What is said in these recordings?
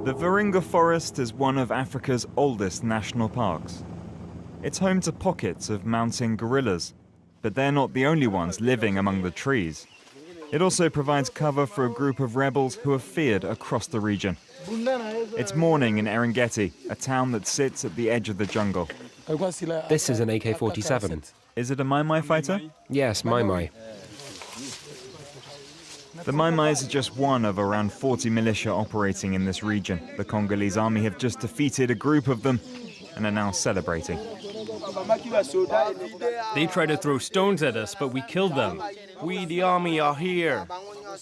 The Virunga Forest is one of Africa's oldest national parks. It's home to pockets of mountain gorillas, but they're not the only ones living among the trees. It also provides cover for a group of rebels who are feared across the region. It's morning in Eringeti, a town that sits at the edge of the jungle. This is an AK-47. Is it a Mai Mai fighter? Yes, Mai Mai. The Mai Mais are just one of around 40 militia operating in this region. The Congolese army have just defeated a group of them and are now celebrating. They tried to throw stones at us, but we killed them. We, the army, are here.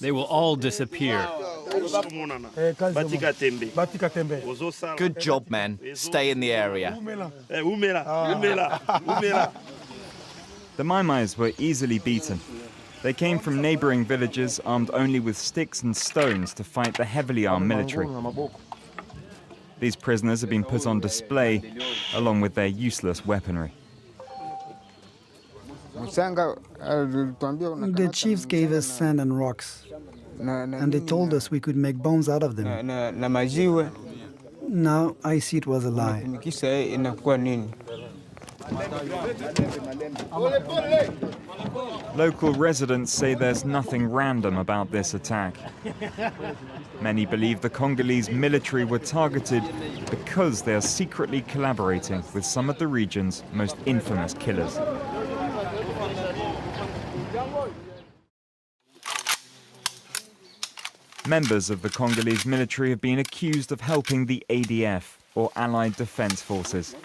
They will all disappear. Good job, men. Stay in the area. The Mai Mais were easily beaten. They came from neighboring villages armed only with sticks and stones to fight the heavily armed military. These prisoners have been put on display along with their useless weaponry. The chiefs gave us sand and rocks, and they told us we could make bombs out of them. Now I see it was a lie. Local residents say there's nothing random about this attack. Many believe the Congolese military were targeted because they are secretly collaborating with some of the region's most infamous killers. Members of the Congolese military have been accused of helping the ADF, or Allied Defense Forces.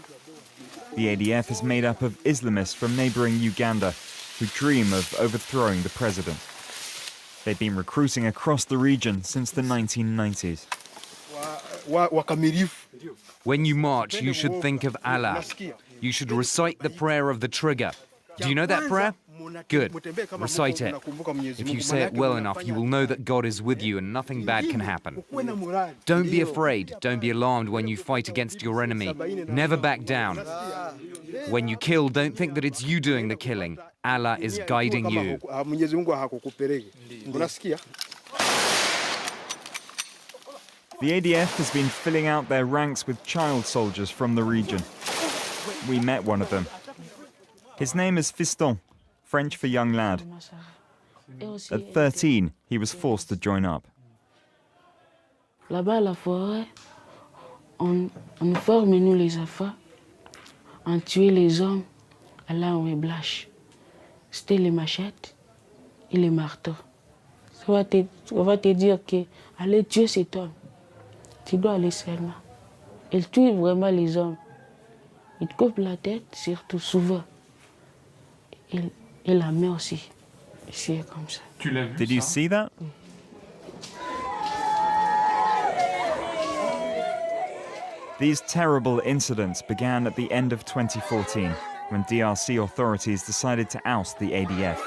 The ADF is made up of Islamists from neighboring Uganda who dream of overthrowing the president. They've been recruiting across the region since the 1990s. When you march, you should think of Allah. You should recite the prayer of the trigger. Do you know that prayer? Good. Recite it. If you say it well enough, you will know that God is with you and nothing bad can happen. Don't be afraid. Don't be alarmed when you fight against your enemy. Never back down. When you kill, don't think that it's you doing the killing. Allah is guiding you. The ADF has been filling out their ranks with child soldiers from the region. We met one of them. His name is Fiston, French for young lad. At 13, he was forced to join up. Là-bas à la forêt, on forme nous les enfants, on tuait les hommes à l'arme et blanche. C'était les machettes et les marteaux. On va te dire que allez tuer cet homme. Tu dois aller seulement. Il tue vraiment les hommes. Il te coupe la tête, surtout souvent. Et la main aussi. C'est comme ça. Did you see that? These terrible incidents began at the end of 2014, when DRC authorities decided to oust the ADF.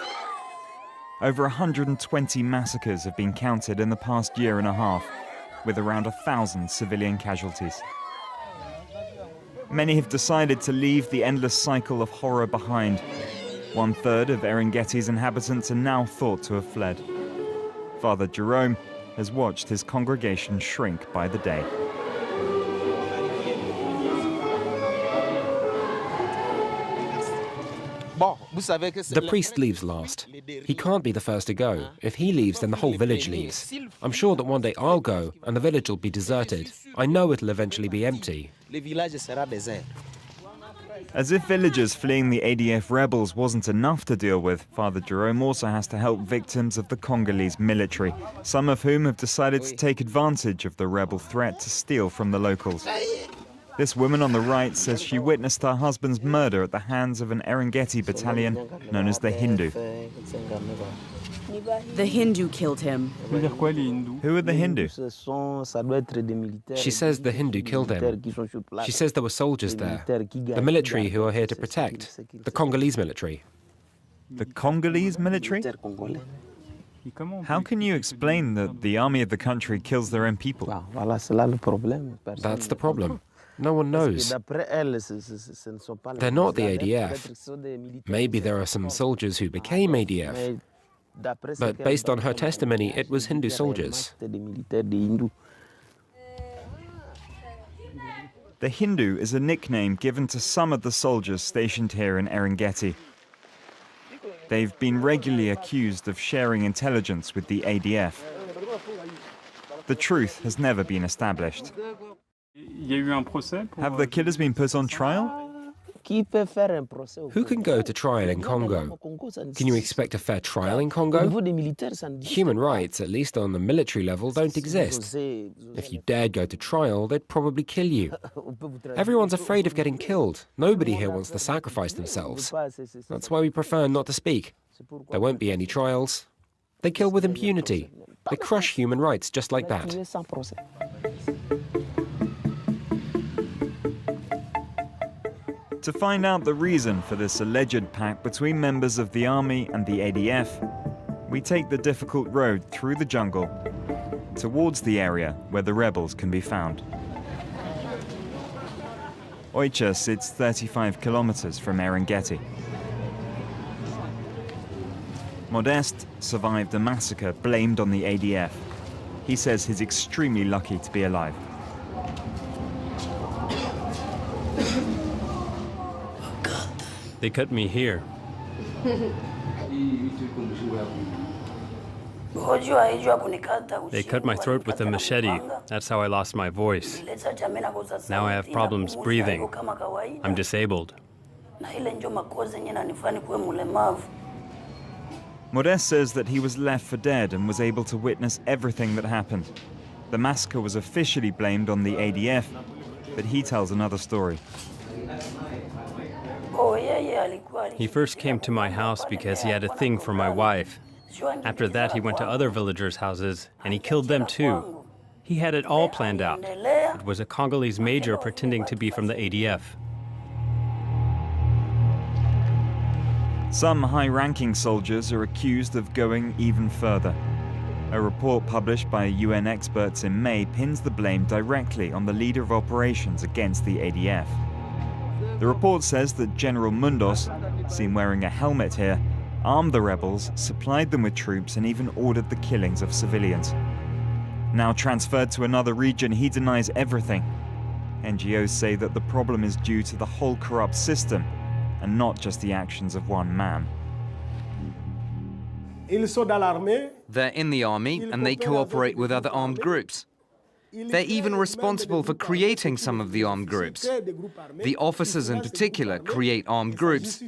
Over 120 massacres have been counted in the past year and a half, with around 1,000 civilian casualties. Many have decided to leave the endless cycle of horror behind. 1/3 of Eringeti's inhabitants are now thought to have fled. Father Jerome has watched his congregation shrink by the day. The priest leaves last. He can't be the first to go. If he leaves, then the whole village leaves. I'm sure that one day I'll go, and the village will be deserted. I know it'll eventually be empty. As if villagers fleeing the ADF rebels wasn't enough to deal with, Father Jerome also has to help victims of the Congolese military, some of whom have decided to take advantage of the rebel threat to steal from the locals. This woman on the right says she witnessed her husband's murder at the hands of an Eringeti battalion known as the Hindu. The Hindu killed him. Who are the Hindu? She says the Hindu killed him. She says there were soldiers there, the military who are here to protect, the Congolese military. The Congolese military? How can you explain that the army of the country kills their own people? That's the problem. No one knows. They're not the ADF. Maybe there are some soldiers who became ADF. But based on her testimony, it was Hindu soldiers. The Hindu is a nickname given to some of the soldiers stationed here in Eringeti. They've been regularly accused of sharing intelligence with the ADF. The truth has never been established. Have the killers been put on trial? Who can go to trial in Congo? Can you expect a fair trial in Congo? Human rights, at least on the military level, don't exist. If you dared go to trial, they'd probably kill you. Everyone's afraid of getting killed. Nobody here wants to sacrifice themselves. That's why we prefer not to speak. There won't be any trials. They kill with impunity. They crush human rights just like that. To find out the reason for this alleged pact between members of the army and the ADF, we take the difficult road through the jungle towards the area where the rebels can be found. Oicha sits 35 kilometers from Eringeti. Modeste survived a massacre blamed on the ADF. He says he's extremely lucky to be alive. They cut me here. They cut my throat with a machete. That's how I lost my voice. Now I have problems breathing. I'm disabled. Modeste says that he was left for dead and was able to witness everything that happened. The massacre was officially blamed on the ADF, but he tells another story. He first came to my house because he had a thing for my wife. After that, he went to other villagers' houses, and he killed them too. He had it all planned out. It was a Congolese major pretending to be from the ADF. Some high-ranking soldiers are accused of going even further. A report published by UN experts in May pins the blame directly on the leader of operations against the ADF. The report says that General Mundos, seen wearing a helmet here, armed the rebels, supplied them with troops, and even ordered the killings of civilians. Now transferred to another region, he denies everything. NGOs say that the problem is due to the whole corrupt system, and not just the actions of one man. They're in the army and they cooperate with other armed groups. They're even responsible for creating some of the armed groups. The officers in particular create armed groups.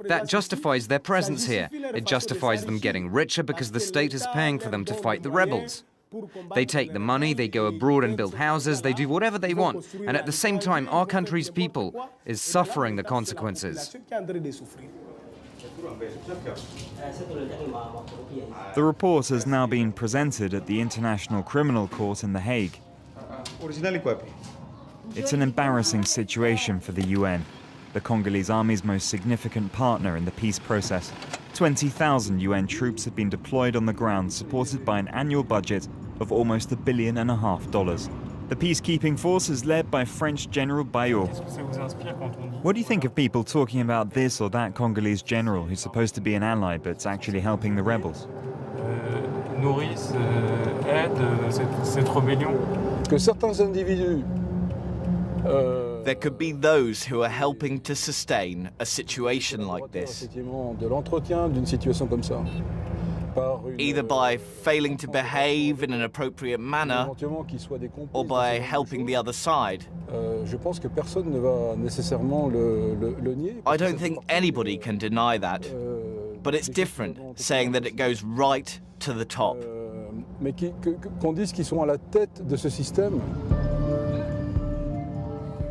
That justifies their presence here. It justifies them getting richer because the state is paying for them to fight the rebels. They take the money, they go abroad and build houses, they do whatever they want, and at the same time our country's people is suffering the consequences. The report has now been presented at the International Criminal Court in The Hague. It's an embarrassing situation for the UN, the Congolese army's most significant partner in the peace process. 20,000 UN troops have been deployed on the ground, supported by an annual budget of almost $1.5 billion. The peacekeeping force is led by French General Bayot. What do you think of people talking about this or that Congolese general who's supposed to be an ally but's actually helping the rebels? There could be those who are helping to sustain a situation like this, either by failing to behave in an appropriate manner or by helping the other side. I don't think anybody can deny that, but it's different saying that it goes right to the top.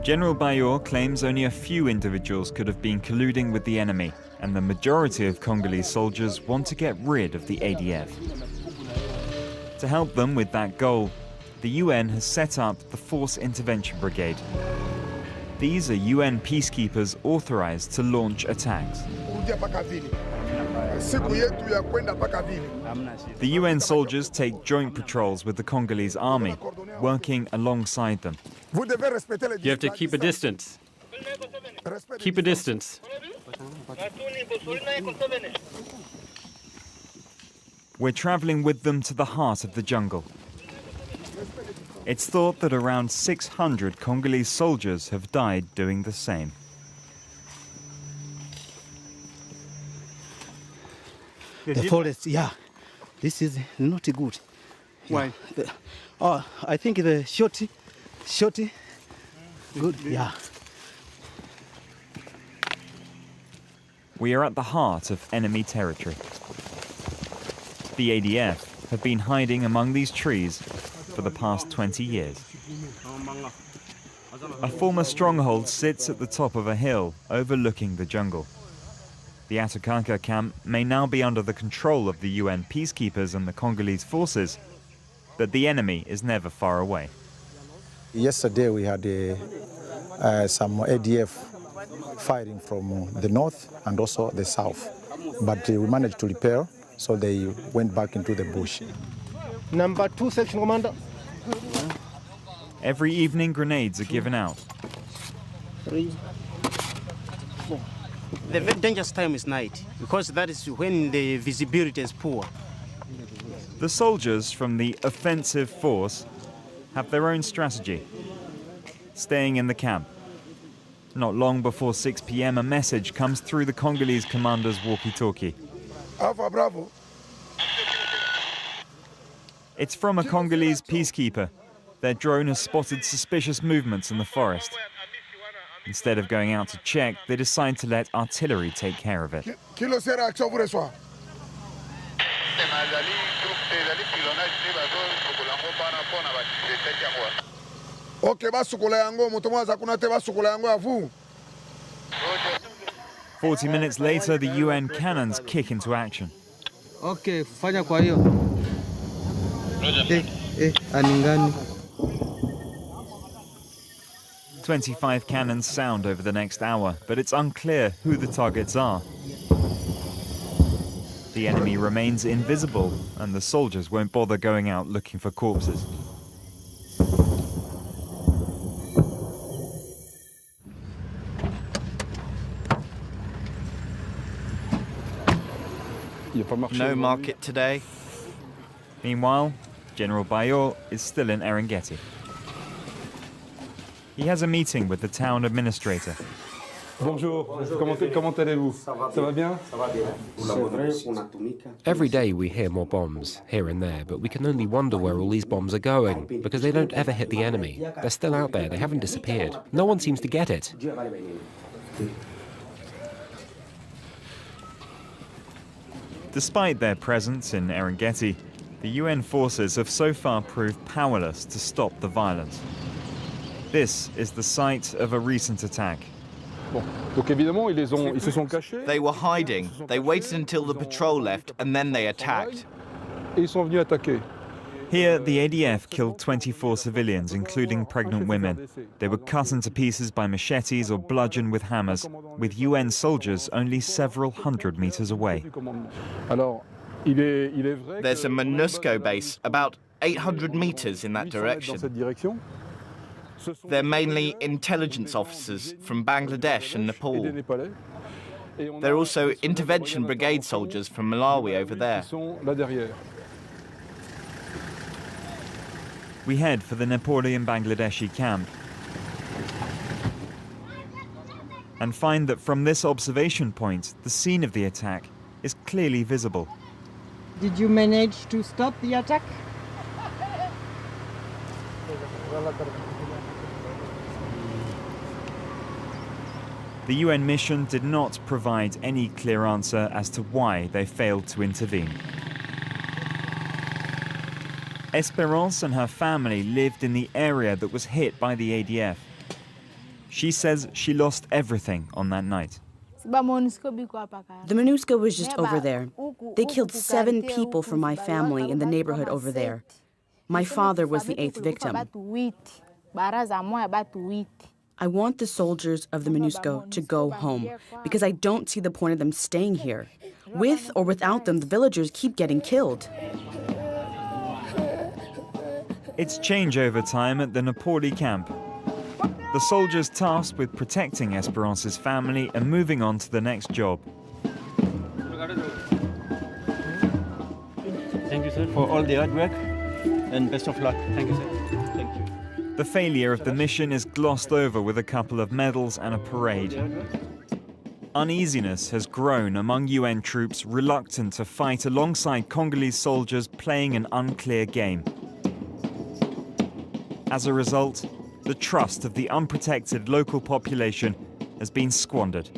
General Bayot claims only a few individuals could have been colluding with the enemy, and the majority of Congolese soldiers want to get rid of the ADF. To help them with that goal, the UN has set up the Force Intervention Brigade. These are UN peacekeepers authorized to launch attacks. The UN soldiers take joint patrols with the Congolese army, working alongside them. You have to keep a distance. Keep a distance. We're traveling with them to the heart of the jungle. It's thought that around 600 Congolese soldiers have died doing the same. The forest, yeah. This is not good. Why? I think the shorty, good, yeah. We are at the heart of enemy territory. The ADF have been hiding among these trees for the past 20 years. A former stronghold sits at the top of a hill overlooking the jungle. The Atakanka camp may now be under the control of the UN peacekeepers and the Congolese forces, but the enemy is never far away. Yesterday we had some ADF firing from the north and also the south, but we managed to repel, so they went back into the bush. Number 2 section commander. Every evening grenades are given out. 3, 4. The very dangerous time is night, because that is when the visibility is poor. The soldiers from the offensive force have their own strategy, staying in the camp. Not long before 6 p.m, a message comes through the Congolese commander's walkie-talkie. Alpha Bravo. It's from a Congolese peacekeeper. Their drone has spotted suspicious movements in the forest. Instead of going out to check, they decide to let artillery take care of it. Okay, 40 minutes later, the UN cannons kick into action. Okay, fanya kwa hiyo. Aningani. 25 cannons sound over the next hour, but it's unclear who the targets are. The enemy remains invisible, and the soldiers won't bother going out looking for corpses. No market today. Meanwhile, General Bayo is still in Erengeti. He has a meeting with the town administrator. Bonjour, comment allez-vous? Ça va bien? Every day we hear more bombs, here and there, but we can only wonder where all these bombs are going, because they don't ever hit the enemy. They're still out there, they haven't disappeared. No one seems to get it. Despite their presence in Erengeti, the UN forces have so far proved powerless to stop the violence. This is the site of a recent attack. They were hiding. They waited until the patrol left and then they attacked. Here, the ADF killed 24 civilians, including pregnant women. They were cut into pieces by machetes or bludgeoned with hammers, with UN soldiers only several hundred meters away. There's a MONUSCO base about 800 meters in that direction. They're mainly intelligence officers from Bangladesh and Nepal. There are also intervention brigade soldiers from Malawi over there. We head for the Nepali and Bangladeshi camp and find that from this observation point, the scene of the attack is clearly visible. Did you manage to stop the attack? The UN mission did not provide any clear answer as to why they failed to intervene. Esperance and her family lived in the area that was hit by the ADF. She says she lost everything on that night. The MONUSCO was just over there. They killed 7 people from my family in the neighborhood over there. My father was the 8th victim. I want the soldiers of the MONUSCO to go home because I don't see the point of them staying here. With or without them, the villagers keep getting killed. It's changeover time at the Nepali camp. The soldiers tasked with protecting Esperance's family are moving on to the next job. Thank you, sir, for all the hard work. and best of luck. Thank you, sir. Thank you. The failure of the mission is glossed over with a couple of medals and a parade. Uneasiness has grown among UN troops reluctant to fight alongside Congolese soldiers playing an unclear game. As a result, the trust of the unprotected local population has been squandered.